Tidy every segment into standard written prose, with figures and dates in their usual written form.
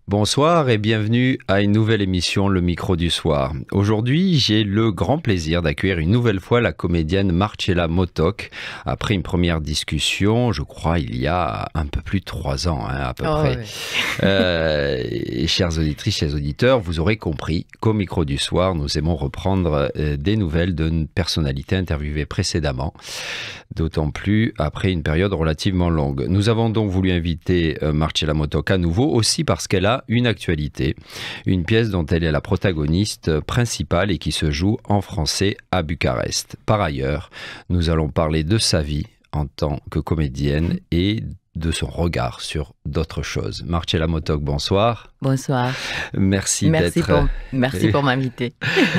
Bonsoir et bienvenue à une nouvelle émission Le Micro du Soir. Aujourd'hui, j'ai le grand plaisir d'accueillir une nouvelle fois la comédienne Marcella Motok. Après une première discussion, je crois il y a un peu plus de 3 ans à peu près. Ouais. Et chères auditrices, chers auditeurs, vous aurez compris qu'au Micro du Soir, nous aimons reprendre des nouvelles de personnalités interviewées précédemment, d'autant plus après une période relativement longue. Nous avons donc voulu inviter Marcella Motok à nouveau, aussi parce qu'elle a une actualité, une pièce dont elle est la protagoniste principale et qui se joue en français à Bucarest. Par ailleurs, nous allons parler de sa vie en tant que comédienne et de son regard sur d'autres choses. Marcella Motok, bonsoir. Bonsoir. Merci d'être... Merci pour m'inviter.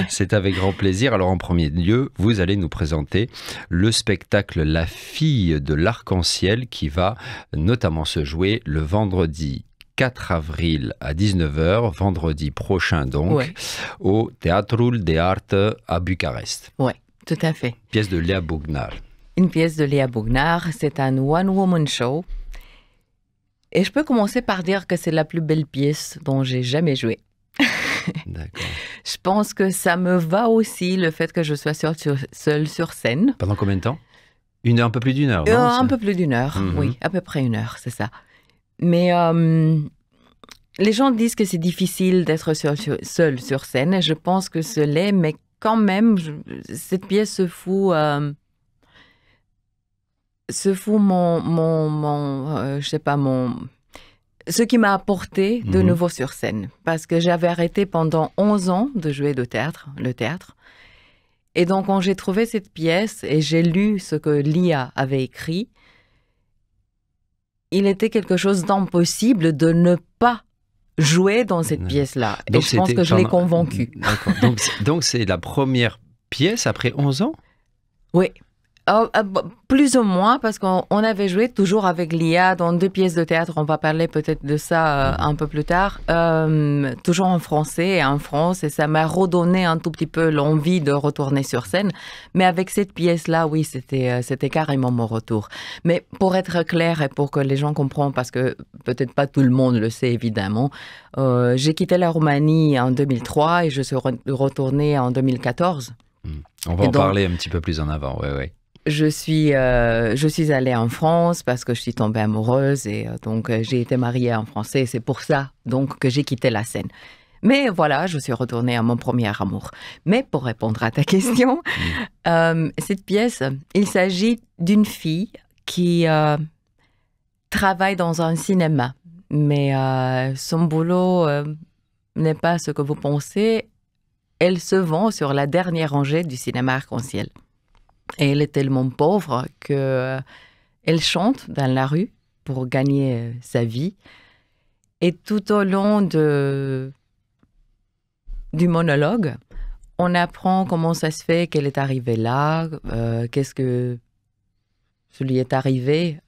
C'est avec grand plaisir. Alors en premier lieu, vous allez nous présenter le spectacle La fille de l'arc-en-ciel qui va notamment se jouer le vendredi 4 avril à 19h, vendredi prochain donc, ouais, au Teatrul de Arte à Bucarest. Oui, tout à fait. Pièce de Léa Bougnard. Une pièce de Léa Bougnard, c'est un one-woman show. Et je peux commencer par dire que c'est la plus belle pièce dont j'ai jamais joué. D'accord. Je pense que ça me va aussi, le fait que je sois seule sur scène. Pendant combien de temps? Un peu plus d'une heure, non? Un peu plus d'une heure, oui, à peu près une heure, c'est ça. Mais les gens disent que c'est difficile d'être seul sur scène, et je pense que ce l'est, mais quand même, cette pièce se fout ce qui m'a apporté de nouveau sur scène. Parce que j'avais arrêté pendant 11 ans de jouer le théâtre. Et donc, quand j'ai trouvé cette pièce et j'ai lu ce que Lia avait écrit, il était quelque chose d'impossible de ne pas jouer dans cette pièce-là. Et je pense que je l'ai convaincue. D'accord. Donc, c'est la première pièce après 11 ans? Oui. Plus ou moins, parce qu'on avait joué toujours avec Lia dans 2 pièces de théâtre. On va parler peut-être de ça un peu plus tard. Toujours en français et en France. Et ça m'a redonné un tout petit peu l'envie de retourner sur scène. Mais avec cette pièce-là, oui, c'était carrément mon retour. Mais pour être clair et pour que les gens comprennent, parce que peut-être pas tout le monde le sait évidemment, j'ai quitté la Roumanie en 2003 et je suis retournée en 2014. On va en parler un petit peu plus en avant, oui. Je suis allée en France parce que je suis tombée amoureuse et donc j'ai été mariée en Français. C'est pour ça donc que j'ai quitté la scène. Mais voilà, je suis retournée à mon premier amour. Mais pour répondre à ta question, cette pièce, il s'agit d'une fille qui travaille dans un cinéma. Mais son boulot n'est pas ce que vous pensez. Elle se vend sur la dernière rangée du cinéma Arc-en-Ciel. Et elle est tellement pauvre qu'elle chante dans la rue pour gagner sa vie. Et tout au long du monologue, on apprend comment ça se fait qu'elle est arrivée là, qu'est-ce que ça lui est arrivé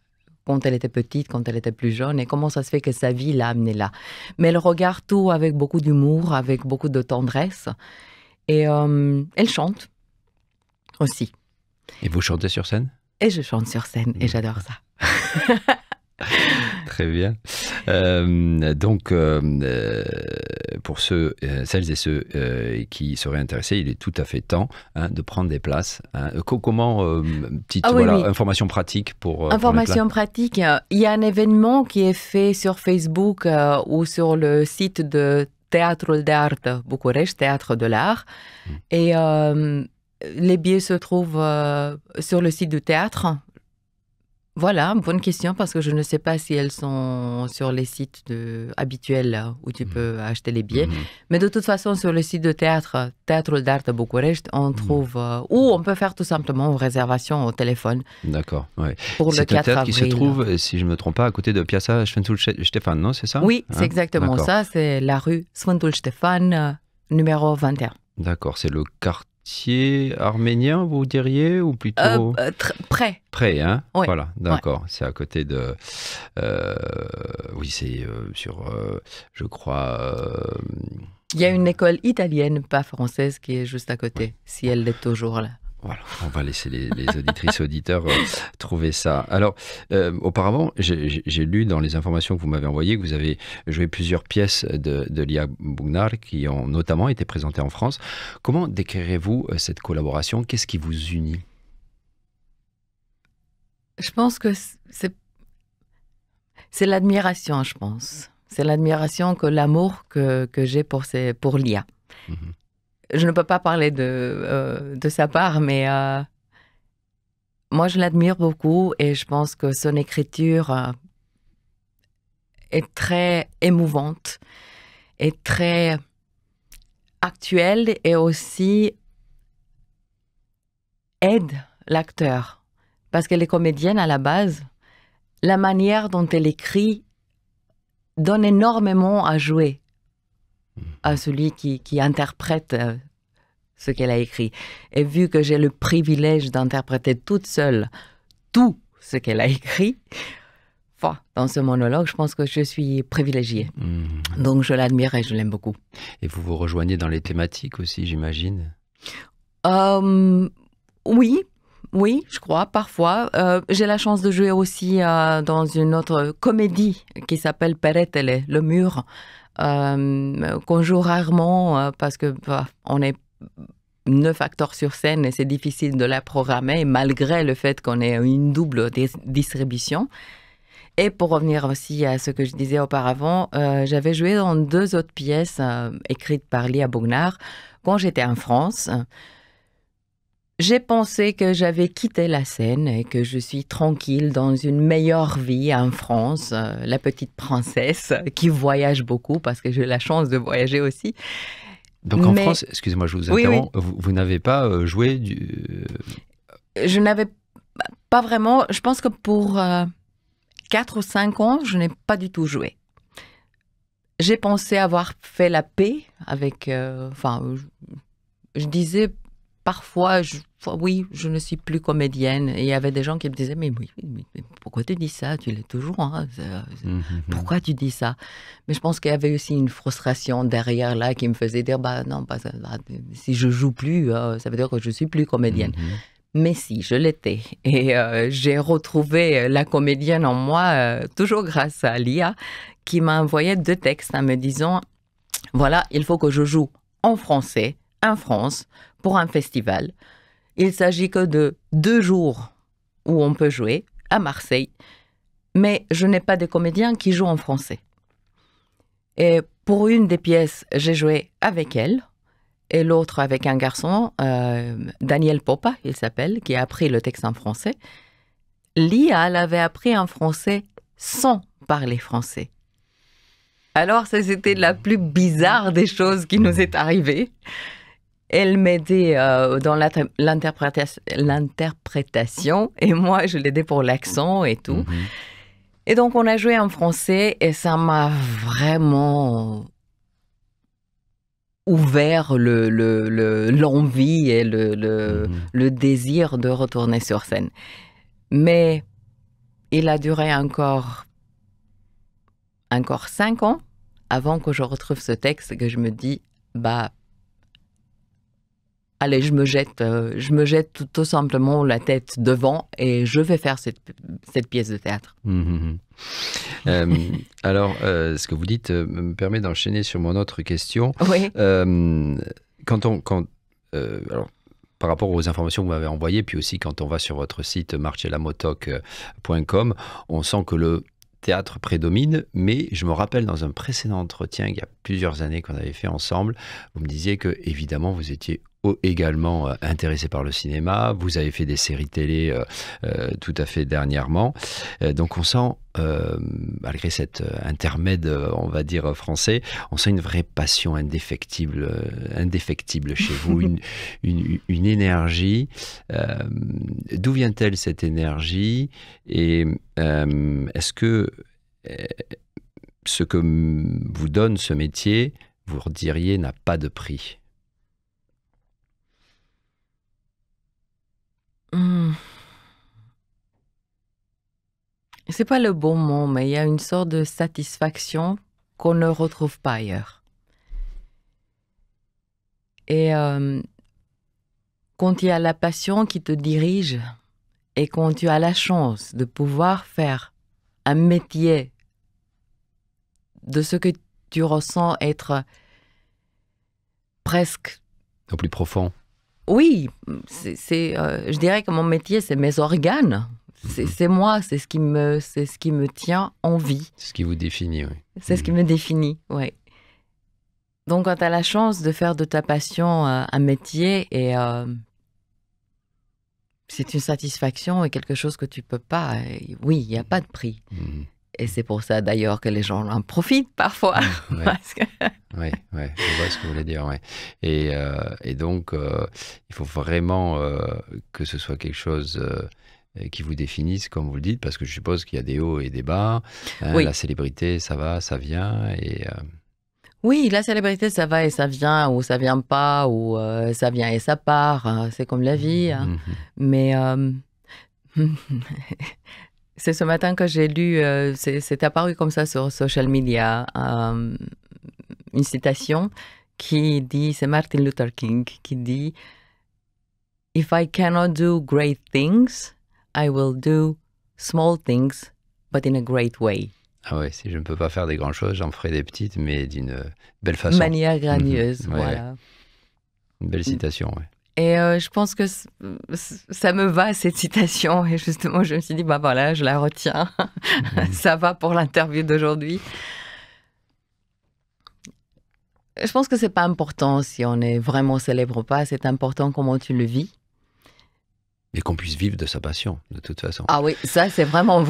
quand elle était petite, quand elle était plus jeune, et comment ça se fait que sa vie l'a amenée là. Mais elle regarde tout avec beaucoup d'humour, avec beaucoup de tendresse. Et elle chante aussi. Et vous chantez sur scène? Et je chante sur scène, et j'adore ça. Très bien. Donc, pour celles et ceux qui seraient intéressés, il est tout à fait temps de prendre des places. Comment, information pratique pour information pratique, il y a un événement qui est fait sur Facebook ou sur le site de Teatrul de Arte București, Théâtre de l'Art. Et les billets se trouvent sur le site du théâtre. Voilà, bonne question, parce que je ne sais pas si elles sont sur les sites habituels où tu peux acheter les billets. Mais de toute façon, sur le site de théâtre, Teatrul de Arte București, on trouve... ou on peut faire tout simplement une réservation au téléphone. D'accord, oui. Pour le 4 avril. C'est un théâtre qui se trouve, si je ne me trompe pas, à côté de Piața Sfântul Ștefan, non? C'est ça? Oui, c'est exactement ça. C'est la rue Sfântul Ștefan, numéro 21. D'accord, c'est le quartier arménien, vous diriez, ou plutôt près. Près, hein? Oui. Voilà, d'accord. Ouais. C'est à côté de... oui, c'est sur, je crois... Il y a une école italienne, pas française, qui est juste à côté, si elle est toujours là. Voilà, on va laisser les auditrices auditeurs trouver ça. Alors, auparavant, j'ai lu dans les informations que vous m'avez envoyées que vous avez joué plusieurs pièces de Lia Bugnar qui ont notamment été présentées en France. Comment décrirez-vous cette collaboration? Qu'est-ce qui vous unit? Je pense que c'est l'admiration, je pense. C'est l'admiration, l'amour que j'ai pour Lia. Mm-hmm. Je ne peux pas parler de sa part, mais moi, je l'admire beaucoup et je pense que son écriture est très émouvante, est très actuelle et aussi aide l'acteur. Parce qu'elle est comédienne à la base, la manière dont elle écrit donne énormément à jouer à celui qui interprète ce qu'elle a écrit. Et vu que j'ai le privilège d'interpréter toute seule tout ce qu'elle a écrit, dans ce monologue, je pense que je suis privilégiée. Donc je l'admire et je l'aime beaucoup. Et vous vous rejoignez dans les thématiques aussi, j'imagine? Oui, je crois, parfois. J'ai la chance de jouer aussi dans une autre comédie qui s'appelle Peretele, le mur, qu'on joue rarement parce que on est 9 acteurs sur scène et c'est difficile de la programmer malgré le fait qu'on ait une double distribution. Et pour revenir aussi à ce que je disais auparavant, j'avais joué dans 2 autres pièces écrites par Lia Bugnar quand j'étais en France. J'ai pensé que j'avais quitté la scène et que je suis tranquille dans une meilleure vie en France, la petite princesse qui voyage beaucoup parce que j'ai la chance de voyager aussi. Donc en France, excusez-moi, je vous interromps, oui. Vous n'avez pas joué Je n'avais pas vraiment, je pense que pour 4 ou 5 ans, je n'ai pas du tout joué. J'ai pensé avoir fait la paix avec, je disais parfois, oui, je ne suis plus comédienne. Et il y avait des gens qui me disaient, mais pourquoi tu dis ça? Tu l'es toujours. Hein? Pourquoi tu dis ça? Mais je pense qu'il y avait aussi une frustration derrière là qui me faisait dire, non, si je joue plus, ça veut dire que je suis plus comédienne. Mais si, je l'étais. Et j'ai retrouvé la comédienne en moi, toujours grâce à Lia, qui m'a envoyé 2 textes en me disant, voilà, il faut que je joue en français, en France, pour un festival. Il s'agit que de 2 jours où on peut jouer, à Marseille, mais je n'ai pas de comédien qui joue en français. Et pour une des pièces, j'ai joué avec elle, et l'autre avec un garçon, Daniel Popa, il s'appelle, qui a appris le texte en français. Lia l'avait appris en français sans parler français. Alors, ça, c'était la plus bizarre des choses qui nous est arrivée. Elle m'aidait dans l'interprétation et moi, je l'aidais pour l'accent et tout. Et donc, on a joué en français et ça m'a vraiment ouvert l'envie et le désir de retourner sur scène. Mais il a duré encore 5 ans avant que je retrouve ce texte et que je me dis, allez, je me jette tout simplement la tête devant et je vais faire cette pièce de théâtre. Alors, ce que vous dites me permet d'enchaîner sur mon autre question. Oui. Alors, par rapport aux informations que vous m'avez envoyées, puis aussi quand on va sur votre site marcelamotoc.com, on sent que le théâtre prédomine, mais je me rappelle dans un précédent entretien, il y a plusieurs années qu'on avait fait ensemble, vous me disiez que, évidemment, vous étiez également intéressé par le cinéma, vous avez fait des séries télé tout à fait dernièrement, donc on sent, malgré cet intermède, on va dire français, on sent une vraie passion indéfectible chez vous, une énergie. D'où vient-elle cette énergie? Et est-ce que ce que vous donne ce métier, vous diriez, n'a pas de prix? C'est pas le bon mot, mais il y a une sorte de satisfaction qu'on ne retrouve pas ailleurs. Et quand tu as la passion qui te dirige et quand tu as la chance de pouvoir faire un métier de ce que tu ressens être presque... Au plus profond. Oui, je dirais que mon métier, c'est mes organes. C'est moi, c'est ce qui me tient en vie. C'est ce qui vous définit, oui. C'est ce qui me définit, oui. Donc, quand tu as la chance de faire de ta passion un métier, et c'est une satisfaction et quelque chose que tu peux pas... oui, il n'y a pas de prix. Et c'est pour ça, d'ailleurs, que les gens en profitent parfois. Oui, je vois ce que vous voulez dire. Ouais. Et donc, il faut vraiment que ce soit quelque chose qui vous définisse, comme vous le dites, parce que je suppose qu'il y a des hauts et des bas. Hein, oui. La célébrité, ça va, ça vient. Oui, la célébrité, ça va et ça vient, ou ça vient pas, ou ça vient et ça part. C'est comme la vie. Hein. Mais... c'est ce matin que j'ai lu, c'est apparu comme ça sur social media, une citation qui dit, c'est Martin Luther King qui dit « If I cannot do great things, I will do small things, but in a great way. » Ah ouais, si je ne peux pas faire des grandes choses, j'en ferai des petites, mais d'une belle façon. Manière grandiose, voilà. Une belle citation, oui. Et je pense que ça me va, cette citation. Et justement, je me suis dit, bah voilà, je la retiens. Ça va pour l'interview d'aujourd'hui. Je pense que c'est pas important si on est vraiment célèbre ou pas. C'est important comment tu le vis. Et qu'on puisse vivre de sa passion, de toute façon. Ah oui, ça, c'est vraiment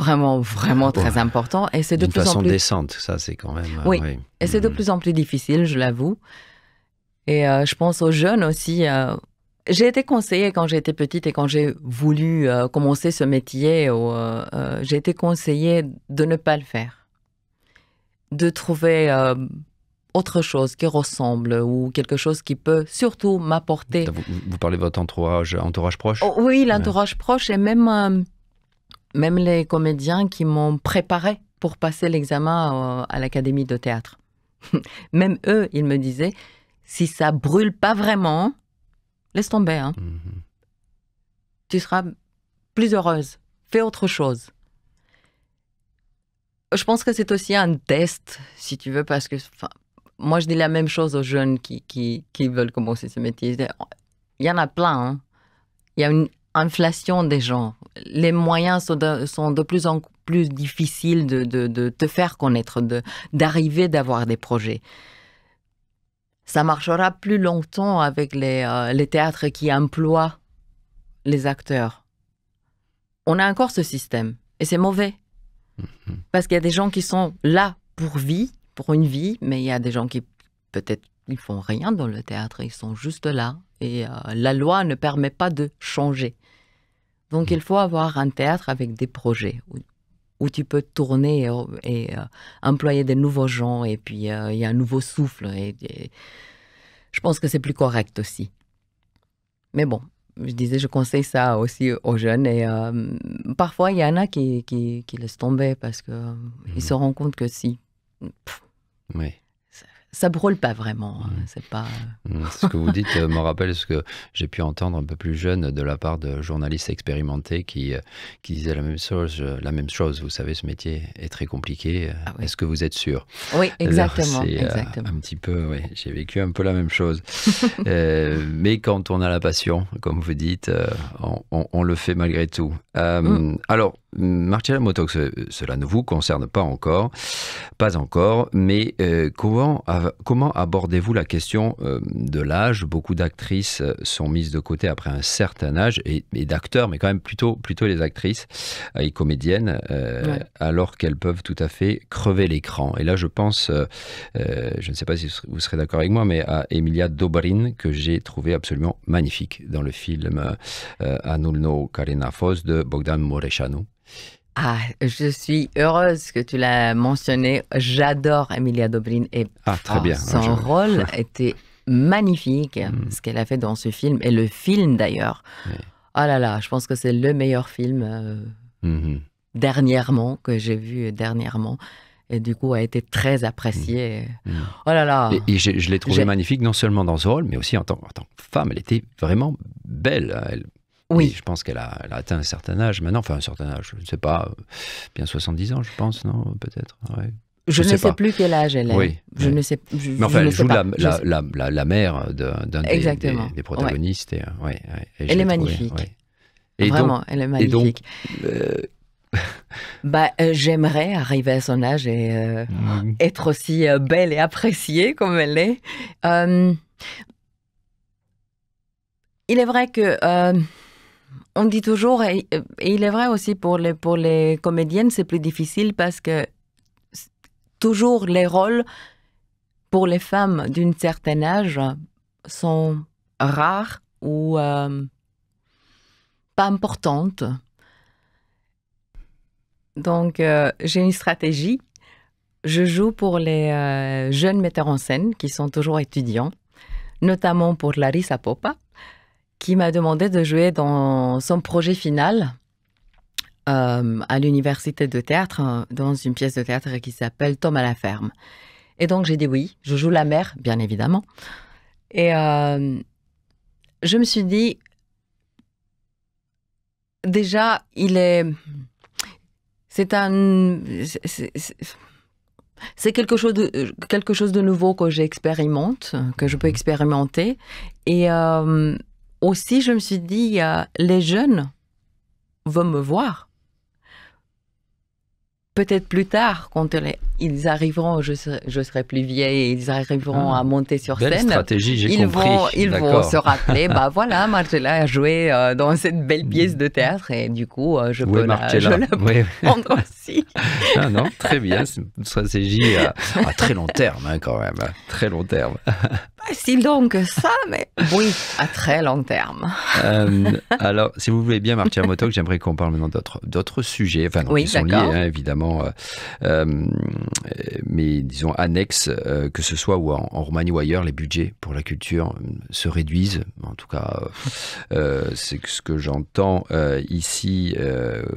très important. Et c'est de plus en plus... D'une façon décente, ça, c'est quand même... Oui, et c'est de plus en plus difficile, je l'avoue. Et je pense aux jeunes aussi... J'ai été conseillée quand j'étais petite et quand j'ai voulu commencer ce métier, j'ai été conseillée de ne pas le faire. De trouver autre chose qui ressemble ou quelque chose qui peut surtout m'apporter... Vous parlez de votre entourage proche? Oh, oui, l'entourage proche et même les comédiens qui m'ont préparé pour passer l'examen à l'Académie de théâtre. Même eux, ils me disaient, si ça brûle pas vraiment... Laisse tomber, hein. Tu seras plus heureuse. Fais autre chose. Je pense que c'est aussi un test, si tu veux, parce que moi, je dis la même chose aux jeunes qui veulent commencer ce métier. Il y en a plein. Hein. Il y a une inflation des gens. Les moyens sont de plus en plus difficiles de te faire connaître, d'arriver, d'avoir des projets. Ça marchera plus longtemps avec les théâtres qui emploient les acteurs. On a encore ce système et c'est mauvais. Parce qu'il y a des gens qui sont là pour une vie, mais il y a des gens qui peut-être ils font rien dans le théâtre, ils sont juste là et la loi ne permet pas de changer. Donc il faut avoir un théâtre avec des projets où tu peux tourner et employer des nouveaux gens et puis il y a un nouveau souffle et je pense que c'est plus correct aussi. Mais bon, je disais, je conseille ça aussi aux jeunes et parfois il y en a qui laissent tomber parce que ils se rendent compte que si oui. Ça brûle pas vraiment, c'est pas... Ce que vous dites me rappelle ce que j'ai pu entendre un peu plus jeune de la part de journalistes expérimentés qui disaient la même chose. Vous savez, ce métier est très compliqué. Ah oui. Est-ce que vous êtes sûr? Oui, exactement. Exactement. Un petit peu, oui. J'ai vécu un peu la même chose. Mais quand on a la passion, comme vous dites, on le fait malgré tout. Alors, Marcella Motok, cela ne vous concerne pas encore, mais comment abordez-vous la question de l'âge? Beaucoup d'actrices sont mises de côté après un certain âge, et d'acteurs, mais quand même plutôt les actrices et comédiennes, alors qu'elles peuvent tout à fait crever l'écran. Et là, je pense, je ne sais pas si vous serez d'accord avec moi, mais à Emilia Dobrin, que j'ai trouvé absolument magnifique dans le film Anulno Karenafos de Bogdan Mureșanu. Ah, je suis heureuse que tu l'as mentionné. J'adore Emilia Dobrin et très bien. Son rôle était magnifique, ce qu'elle a fait dans ce film et le film d'ailleurs. Oui. Oh là là, je pense que c'est le meilleur film dernièrement que j'ai vu dernièrement. et du coup a été très appréciée. Oh là là. Et je l'ai trouvée magnifique, non seulement dans ce rôle, mais aussi en tant que femme. Elle était vraiment belle. Oui. Je pense qu'elle a atteint un certain âge maintenant, enfin un certain âge, je ne sais pas, bien 70 ans, je pense, non, peut-être. Ouais. Je ne sais plus quel âge elle est. Oui, je ne sais. Mais enfin, elle joue la mère d'un des protagonistes. Ouais. Elle est magnifique. Et vraiment, elle est magnifique. J'aimerais arriver à son âge et être aussi belle et appréciée comme elle est. Il est vrai que on dit toujours, et il est vrai aussi pour les comédiennes, c'est plus difficile parce que toujours les rôles pour les femmes d'un certain âge sont rares ou pas importantes. Donc, j'ai une stratégie. Je joue pour les jeunes metteurs en scène qui sont toujours étudiants, notamment pour Larissa Popa, qui m'a demandé de jouer dans son projet final à l'université de théâtre, dans une pièce de théâtre qui s'appelle Tom à la ferme. Et donc, j'ai dit oui. Je joue la mère, bien évidemment. Et je me suis dit, déjà, c'est quelque chose de nouveau que j'expérimente, que je peux expérimenter. Et aussi, je me suis dit, les jeunes vont me voir. Peut-être plus tard, quand ils arriveront, je serai plus vieille et ils arriveront à monter sur scène. Belle stratégie, j'ai compris. Ils vont se rappeler, voilà, Marcella a joué dans cette belle pièce de théâtre et du coup, je peux la prendre aussi. Ah non, très bien, c'est une stratégie à très long terme quand même, très long terme. Pas si long que ça, mais oui, à très long terme. Alors, si vous voulez bien, Marcia Motok, j'aimerais qu'on parle maintenant d'autres sujets, enfin, qui sont liés, évidemment, mais disons annexes, que ce soit ou en Roumanie ou ailleurs, les budgets pour la culture se réduisent. En tout cas, c'est ce que j'entends ici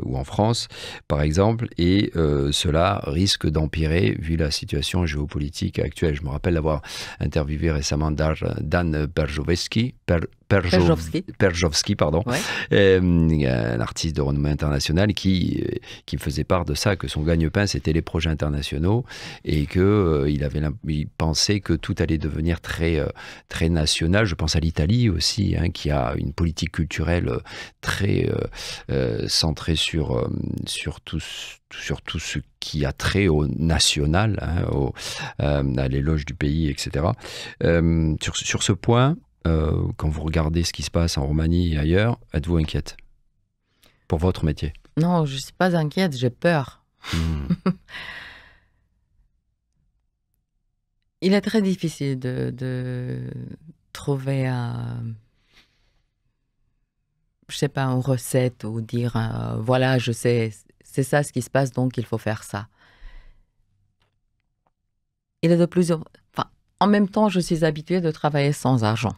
ou en France, par exemple, et cela risque d'empirer vu la situation géopolitique actuelle. Je me rappelle d'avoir interviewé récemment Dan Perzowski, pardon, un artiste de renommée internationale qui me faisait part de ça, que son gagne-pain c'était les projets internationaux et que il pensait que tout allait devenir très national. Je pense à l'Italie aussi, qui a une politique culturelle très centrée sur tout ce qui a trait au national, à l'éloge du pays, etc. Sur ce point, quand vous regardez ce qui se passe en Roumanie et ailleurs, êtes-vous inquiète pour votre métier? Non, je ne suis pas inquiète, j'ai peur. Il est très difficile de trouver je sais pas, une recette ou dire voilà, je sais, c'est ça ce qui se passe, donc il faut faire ça. Il est de plus en même temps, je suis habituée de travailler sans argent,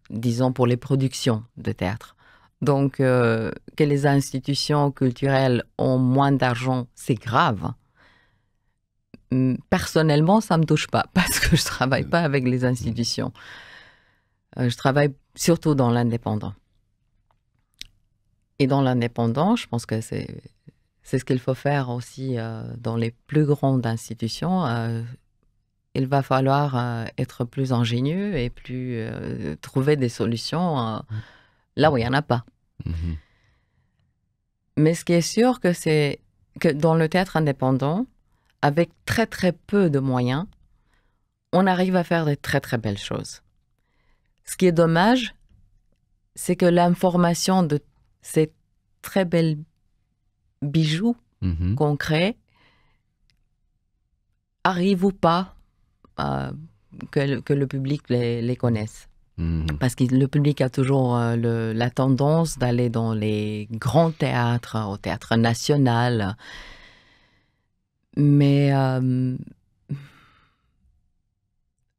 disons pour les productions de théâtre. Donc, que les institutions culturelles ont moins d'argent, c'est grave. Personnellement, ça ne me touche pas parce que je ne travaille pas avec les institutions. Je travaille surtout dans l'indépendant. Et dans l'indépendant, je pense que c'est ce qu'il faut faire aussi dans les plus grandes institutions. Il va falloir être plus ingénieux et plus trouver des solutions là où il n'y en a pas. Mais ce qui est sûr, c'est que dans le théâtre indépendant, avec très très peu de moyens, on arrive à faire de très très belles choses. Ce qui est dommage, c'est que l'information de ces très belles bijoux qu'on crée arrive ou pas que le public les connaisse. Parce que le public a toujours la tendance d'aller dans les grands théâtres, au théâtre national. Mais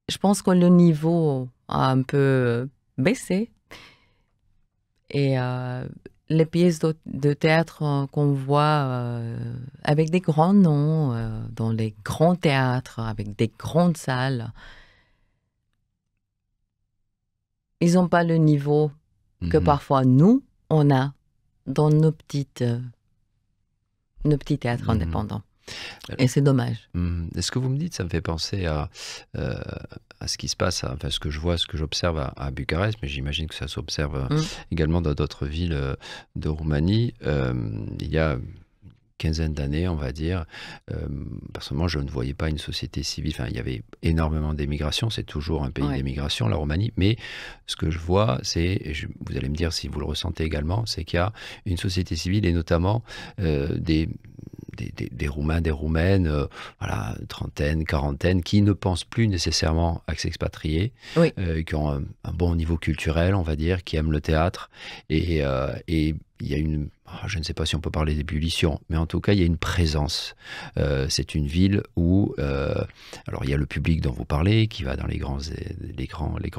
je pense que le niveau a un peu baissé. Et les pièces de théâtre qu'on voit avec des grands noms, dans les grands théâtres, avec des grandes salles, ils n'ont pas le niveau que parfois nous, on a dans nos petits théâtres indépendants. Et c'est dommage. Ce que vous me dites, ça me fait penser à ce qui se passe, enfin ce que je vois, ce que j'observe à Bucarest, mais j'imagine que ça s'observe également dans d'autres villes de Roumanie. Il y a quinzaine d'années, on va dire. Personnellement, je ne voyais pas une société civile. Enfin, il y avait énormément d'émigration. C'est toujours un pays d'émigration, la Roumanie. Mais ce que je vois, c'est, vous allez me dire si vous le ressentez également, c'est qu'il y a une société civile et notamment des Roumains, des Roumaines, voilà, trentaine, quarantaine, qui ne pensent plus nécessairement à s'expatrier, qui ont un bon niveau culturel, on va dire, qui aiment le théâtre. Et il y a je ne sais pas si on peut parler d'ébullition, mais en tout cas, il y a une présence. C'est une ville où, alors il y a le public dont vous parlez, qui va dans les grands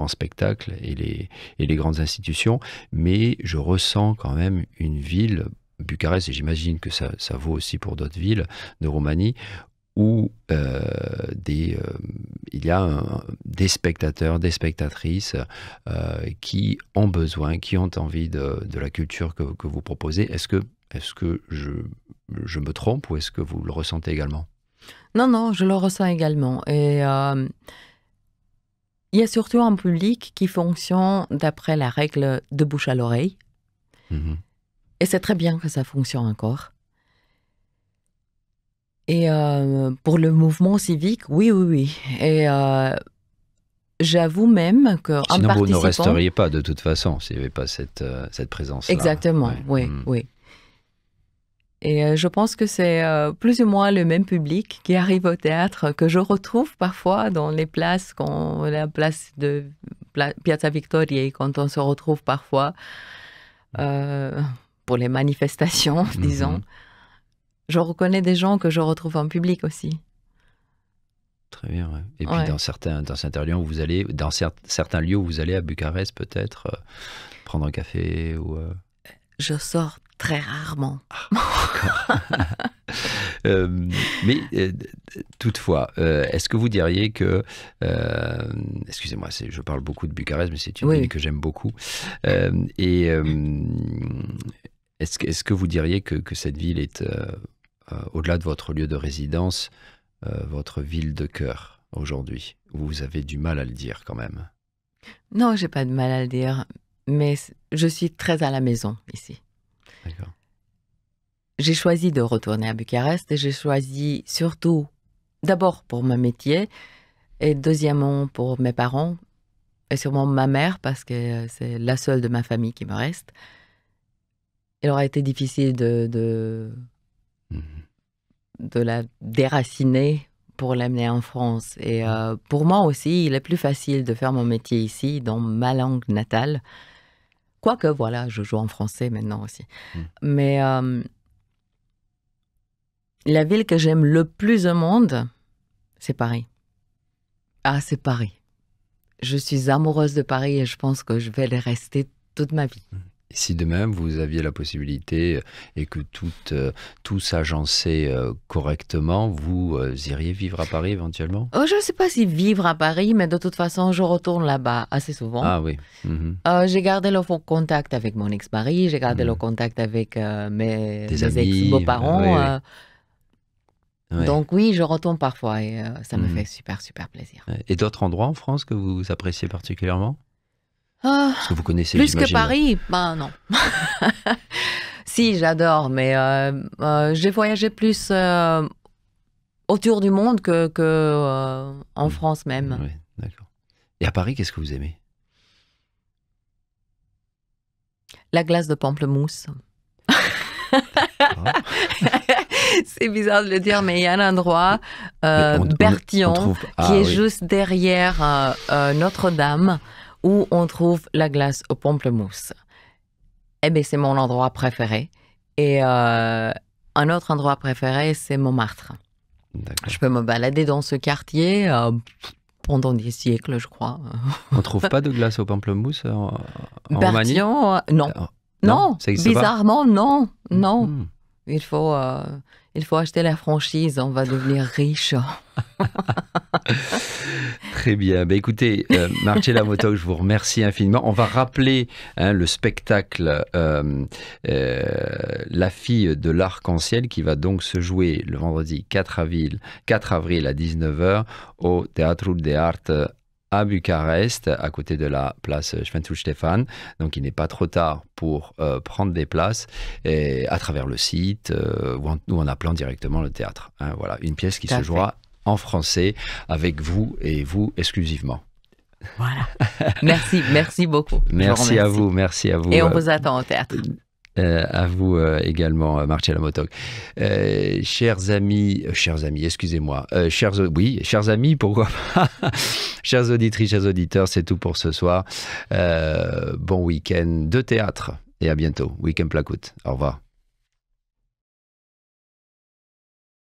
spectacles et les grandes institutions, mais je ressens quand même une ville, Bucarest, et j'imagine que ça vaut aussi pour d'autres villes de Roumanie, où il y a des spectateurs, des spectatrices qui ont besoin, qui ont envie de la culture que vous proposez. Est-ce que je me trompe ou est-ce que vous le ressentez également? Non, je le ressens également. Et il y a surtout un public qui fonctionne d'après la règle de bouche à l'oreille. Et c'est très bien que ça fonctionne encore. Et pour le mouvement civique, oui. Et j'avoue même qu'en participant... Sinon, vous ne resteriez pas de toute façon, s'il n'y avait pas cette présence-là. Exactement, oui. Et je pense que c'est plus ou moins le même public qui arrive au théâtre que je retrouve parfois dans les places, la place de Piazza Vittoria, quand on se retrouve parfois pour les manifestations, disons. Je reconnais des gens que je retrouve en public aussi. Très bien. Ouais. Et puis dans certains lieux où vous allez, certains lieux où vous allez à Bucarest, peut-être prendre un café ou. Je sors très rarement. Mais toutefois, est-ce que vous diriez que, excusez-moi, je parle beaucoup de Bucarest, mais c'est une ville que j'aime beaucoup. Est-ce que vous diriez que cette ville est, au-delà de votre lieu de résidence, votre ville de cœur aujourd'hui? Vous avez du mal à le dire quand même. Non, j'ai pas de mal à le dire, mais je suis très à la maison ici. D'accord. J'ai choisi de retourner à Bucarest et j'ai choisi surtout, d'abord pour mon métier et deuxièmement pour mes parents et sûrement ma mère parce que c'est la seule de ma famille qui me reste. Il aurait été difficile de la déraciner pour l'amener en France. Et pour moi aussi, il est plus facile de faire mon métier ici, dans ma langue natale. Quoique, voilà, je joue en français maintenant aussi. Mais la ville que j'aime le plus au monde, c'est Paris. Ah, c'est Paris. Je suis amoureuse de Paris et je pense que je vais le rester toute ma vie. Si de même vous aviez la possibilité et que tout s'agençait correctement, vous iriez vivre à Paris éventuellement? Je ne sais pas si vivre à Paris, mais de toute façon, je retourne là-bas assez souvent. Ah oui. J'ai gardé le contact avec mon ex-mari, j'ai gardé le contact avec mes ex-beaux-parents. Donc oui, je retourne parfois et ça me fait super, super plaisir. Et d'autres endroits en France que vous appréciez particulièrement? Parce que vous connaissez, plus que Paris, non. Si, j'adore, mais j'ai voyagé plus autour du monde que en France même. Oui, d'accord. Et à Paris, qu'est-ce que vous aimez? La glace de pamplemousse. C'est bizarre de le dire, mais il y a un endroit, Bertillon, qui est juste derrière Notre-Dame, où on trouve la glace au pamplemousse. Eh bien, c'est mon endroit préféré. Et un autre endroit préféré, c'est Montmartre. Je peux me balader dans ce quartier pendant des siècles, je crois. On ne trouve pas de glace au pamplemousse en Roumanie? Non. Non, ça existe pas. bizarrement, non, non. Mhm. Il faut acheter la franchise, on va devenir riche. Très bien. Ben, écoutez, Marcella Motok, je vous remercie infiniment. On va rappeler le spectacle La fille de l'arc-en-ciel qui va donc se jouer le vendredi 4 avril à 19h au Teatru de Arte à Bucarest, à côté de la place Sfântu Ștefan. Donc, il n'est pas trop tard pour prendre des places à travers le site ou en appelant directement le théâtre. Voilà, une pièce qui se jouera en français avec vous et vous exclusivement. Voilà. Merci beaucoup. Merci à vous. Et on vous attend au théâtre. À vous également, Marcella Motok. Chers amis, excusez-moi. Chers amis, pourquoi pas. Chères auditrices, chers auditeurs, c'est tout pour ce soir. Bon week-end de théâtre et à bientôt. Week-end Placoute. Au revoir.